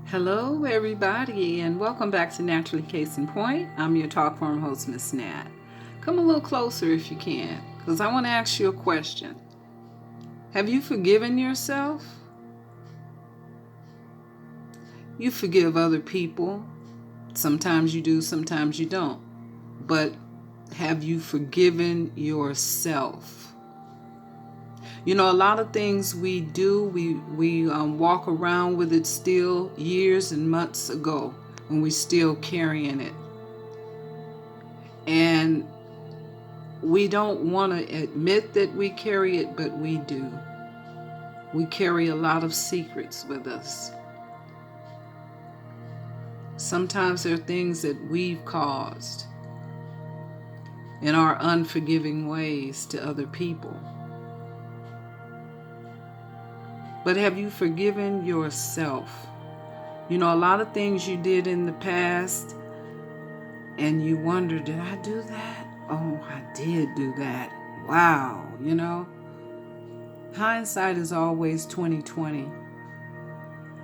Hello, everybody, and welcome back to Naturally Case in Point. I'm your talk forum host, Miss Nat. Come a little closer if you can, because I want to ask you a question. Have you forgiven yourself? You forgive other people. Sometimes you do, sometimes you don't. But have you forgiven yourself? You know, a lot of things we do, we walk around with it still years and months ago, and we're still carrying it. And we don't want to admit that we carry it, but we do. We carry a lot of secrets with us. Sometimes there are things that we've caused in our unforgiving ways to other people. But have you forgiven yourself? You know, a lot of things you did in the past, and you wonder, did I do that? Oh, I did do that. Wow, you know. Hindsight is always 20/20.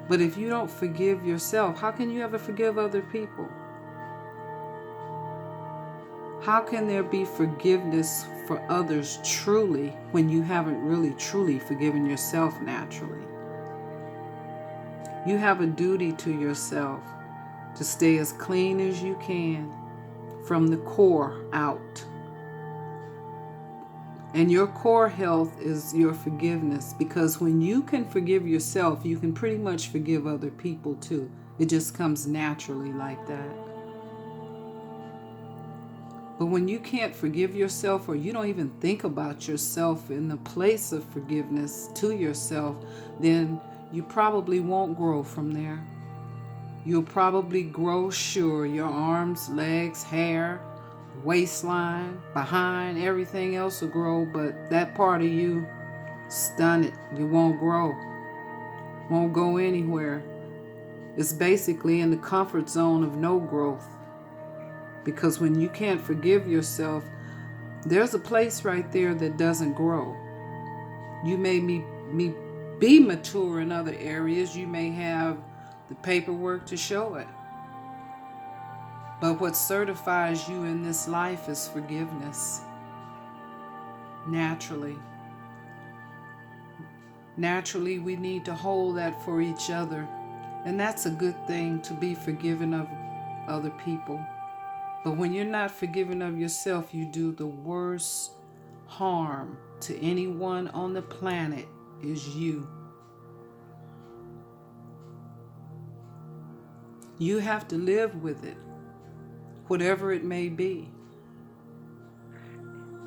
But if you don't forgive yourself, how can you ever forgive other people? How can there be forgiveness for others truly when you haven't really truly forgiven yourself naturally? You have a duty to yourself to stay as clean as you can from the core out. And your core health is your forgiveness, because when you can forgive yourself, you can pretty much forgive other people too. It just comes naturally like that. But when you can't forgive yourself, or you don't even think about yourself in the place of forgiveness to yourself, then you probably won't grow from there. You'll probably grow, sure, your arms, legs, hair, waistline, behind, everything else will grow, but that part of you, stun it. You won't grow. Won't go anywhere. It's basically in the comfort zone of no growth. Because when you can't forgive yourself, there's a place right there that doesn't grow. You may be mature in other areas. You may have the paperwork to show it. But what certifies you in this life is forgiveness. Naturally. Naturally, we need to hold that for each other. And that's a good thing, to be forgiven of other people. But when you're not forgiving of yourself, you do the worst harm to anyone on the planet is you. You have to live with it, whatever it may be.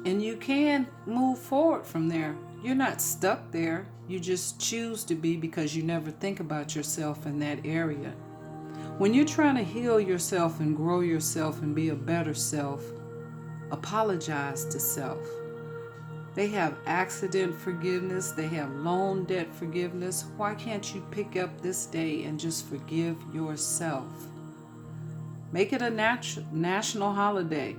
And you can move forward from there. You're not stuck there. You just choose to be, because you never think about yourself in that area. When you're trying to heal yourself and grow yourself and be a better self, apologize to self. They have accident forgiveness. They have loan debt forgiveness. Why can't you pick up this day and just forgive yourself? Make it a national holiday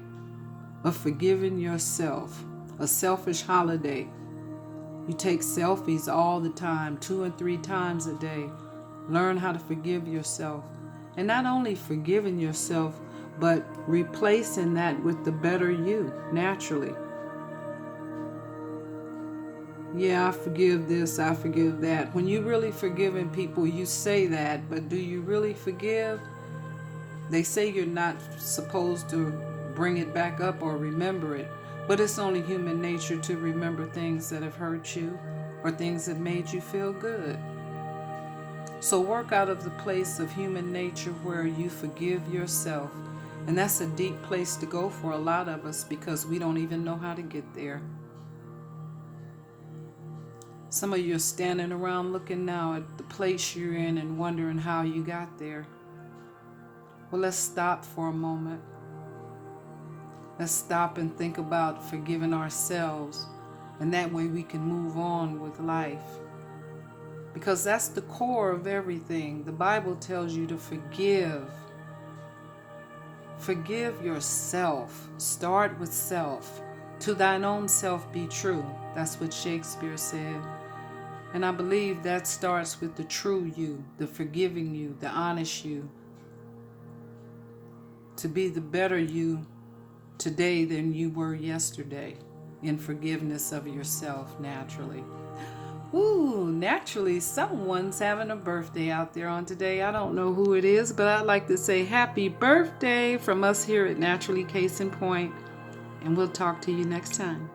of forgiving yourself, a selfish holiday. You take selfies all the time, 2 and 3 times a day. Learn how to forgive yourself. And not only forgiving yourself, but replacing that with the better you, naturally. Yeah, I forgive this, I forgive that. When you really forgiving people, you say that, but do you really forgive? They say you're not supposed to bring it back up or remember it, but it's only human nature to remember things that have hurt you or things that made you feel good. So work out of the place of human nature where you forgive yourself. And that's a deep place to go for a lot of us, because we don't even know how to get there. Some of you are standing around looking now at the place you're in and wondering how you got there. Well, let's stop for a moment. Let's stop and think about forgiving ourselves. And that way we can move on with life. Because that's the core of everything. The Bible tells you to forgive. Forgive yourself. Start with self. To thine own self be true. That's what Shakespeare said. And I believe that starts with the true you, the forgiving you, the honest you, to be the better you today than you were yesterday in forgiveness of yourself naturally. Ooh, naturally, someone's having a birthday out there on today. I don't know who it is, but I'd like to say happy birthday from us here at Naturally Case in Point, and we'll talk to you next time.